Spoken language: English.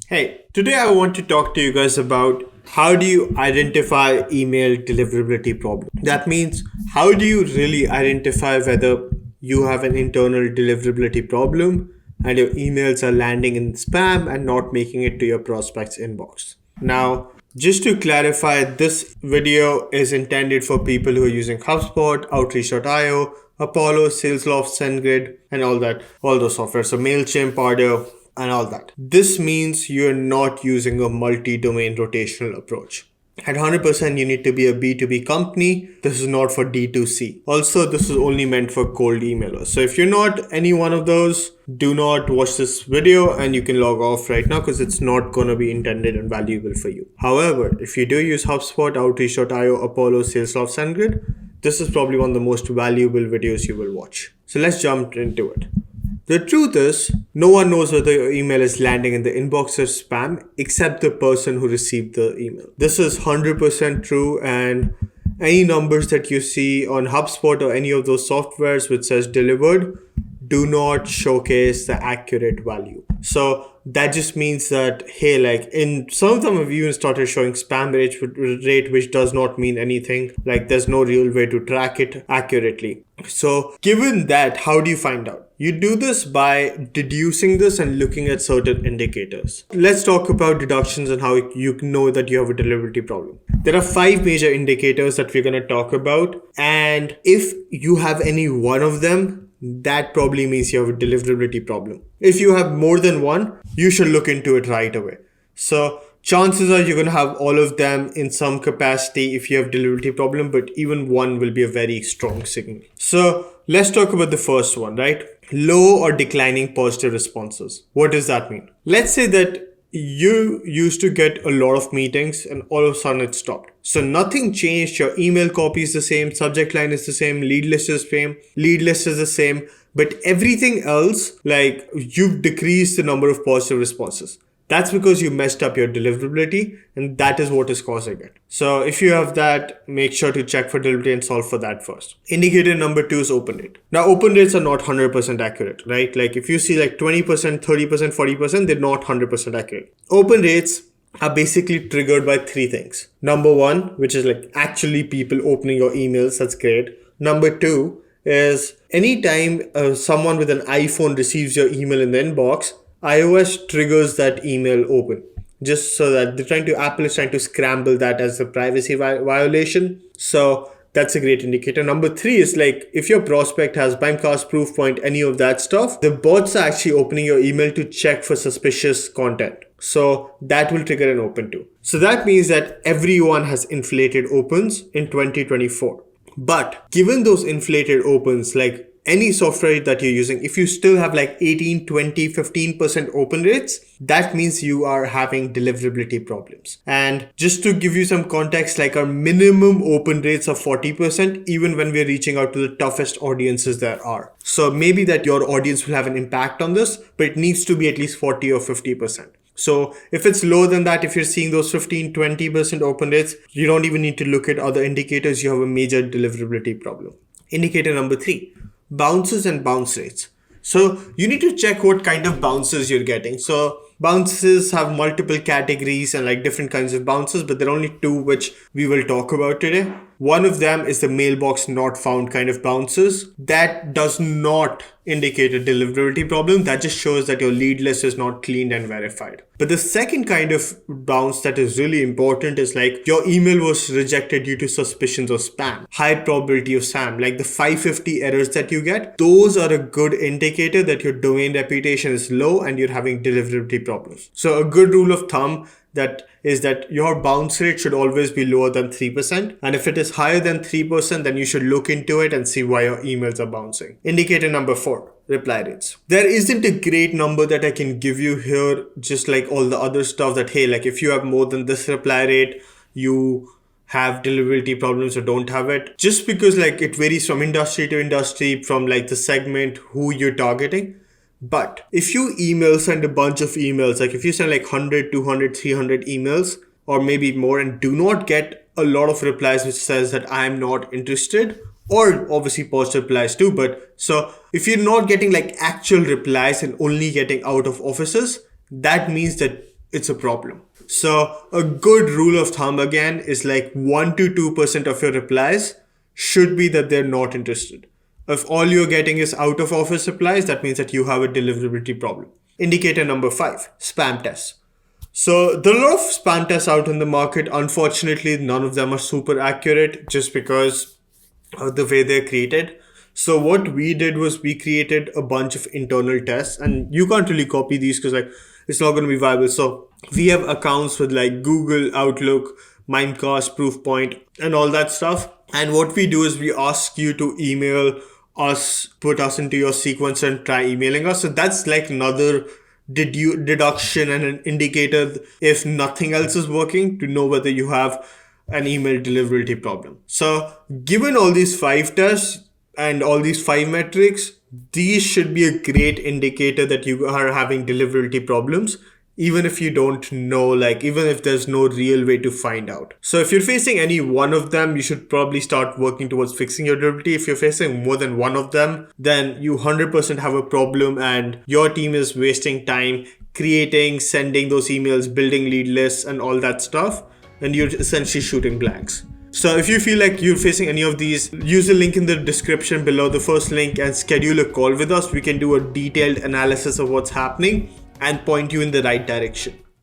Hey, today I want to talk to you guys about how do you identify email deliverability problem. That means how do you really identify whether you have an internal deliverability problem and your emails are landing in spam and not making it to your prospect's inbox. Now, just to clarify, this video is intended for people who are using HubSpot, Outreach.io, Apollo, Salesloft, SendGrid, and all those software. So MailChimp, Order, and all that. This means you're not using a multi-domain rotational approach. At 100%, you need to be a B2B company. This is not for D2C. Also, this is only meant for cold emailers. So if you're not any one of those, do not watch this video and you can log off right now because it's not going to be intended and valuable for you. However, if you do use HubSpot, Outreach.io, Apollo, Salesloft, SendGrid, this is probably one of the most valuable videos you will watch. So let's jump into it. The truth is, no one knows whether your email is landing in the inbox or spam except the person who received the email. This is 100% true, and any numbers that you see on HubSpot or any of those softwares which says delivered do not showcase the accurate value. So that just means that, hey, like in some of them have even started showing spam rate, which does not mean anything. Like there's no real way to track it accurately. So given that, how do you find out? You do this by deducing this and looking at certain indicators. Let's talk about deductions and how you know that you have a deliverability problem. There are 5 major indicators that we're going to talk about. And if you have any one of them, that probably means you have a deliverability problem. If you have more than one, you should look into it right away. So chances are you're going to have all of them in some capacity if you have deliverability problem, but even one will be a very strong signal. So let's talk about the first one, right? Low or declining positive responses. What does that mean? Let's say that you used to get a lot of meetings and all of a sudden it stopped. So nothing changed. Your email copy is the same, subject line is the same, lead list is the same, lead list is the same, but everything else, like you've decreased the number of positive responses. That's because you messed up your deliverability, and that is what is causing it. So if you have that, make sure to check for deliverability and solve for that first. Indicator number 2 is open rate. Now open rates are not 100% accurate, right? Like if you see like 20%, 30%, 40%, they're not 100% accurate. Open rates are basically triggered by 3 things. Number 1, which is like actually people opening your emails, that's great. Number 2 is anytime someone with an iPhone receives your email in the inbox, iOS triggers that email open, just so that Apple is trying to scramble that as a privacy violation. So that's a great indicator. Number 3 is like if your prospect has Mimecast, Proofpoint, any of that stuff, the bots are actually opening your email to check for suspicious content. So that will trigger an open too. So that means that everyone has inflated opens in 2024. But given those inflated opens, like any software that you're using, if you still have like 18, 20, 15% open rates, that means you are having deliverability problems. And just to give you some context, like our minimum open rates are 40%, even when we're reaching out to the toughest audiences there are. So maybe that your audience will have an impact on this, but it needs to be at least 40 or 50%. So if it's lower than that, if you're seeing those 15, 20% open rates, you don't even need to look at other indicators. You have a major deliverability problem. Indicator number 3. Bounces and bounce rates. So you need to check what kind of bounces you're getting. So bounces have multiple categories and like different kinds of bounces, but there are only 2 which we will talk about today. One of them is the mailbox not found kind of bounces. That does not indicate a deliverability problem. That just shows that your lead list is not cleaned and verified. But the second kind of bounce that is really important is like your email was rejected due to suspicions of spam. High probability of spam, like the 550 errors that you get, those are a good indicator that your domain reputation is low and you're having deliverability problems. So a good rule of thumb that is that your bounce rate should always be lower than 3%. And if it is higher than 3%, then you should look into it and see why your emails are bouncing. Indicator number 4, reply rates. There isn't a great number that I can give you here, just like all the other stuff that, hey, like if you have more than this reply rate, you have deliverability problems or don't have it. Just because like it varies from industry to industry, from like the segment, who you're targeting. But if you send a bunch of emails, like if you send like 100, 200, 300 emails or maybe more and do not get a lot of replies which says that I'm not interested, or obviously positive replies too, but so if you're not getting like actual replies and only getting out of offices, that means that it's a problem. So a good rule of thumb again is like 1 to 2% of your replies should be that they're not interested. If all you're getting is out of office replies, that means that you have a deliverability problem. Indicator number 5, spam tests. So there are a lot of spam tests out in the market. Unfortunately, none of them are super accurate just because of the way they're created. So what we did was we created a bunch of internal tests, and you can't really copy these because like it's not going to be viable. So we have accounts with like Google, Outlook, Mimecast, Proofpoint, and all that stuff. And what we do is we ask you to email us, put us into your sequence and try emailing us. So that's like another deduction and an indicator if nothing else is working to know whether you have an email deliverability problem. So given all these 5 tests and all these 5 metrics, these should be a great indicator that you are having deliverability problems, even if you don't know, like even if there's no real way to find out. So if you're facing any one of them, you should probably start working towards fixing your deliverability. If you're facing more than one of them, then you 100% have a problem and your team is wasting time creating, sending those emails, building lead lists and all that stuff, and you're essentially shooting blanks. So if you feel like you're facing any of these, use the link in the description below, the first link, and schedule a call with us. We can do a detailed analysis of what's happening and point you in the right direction.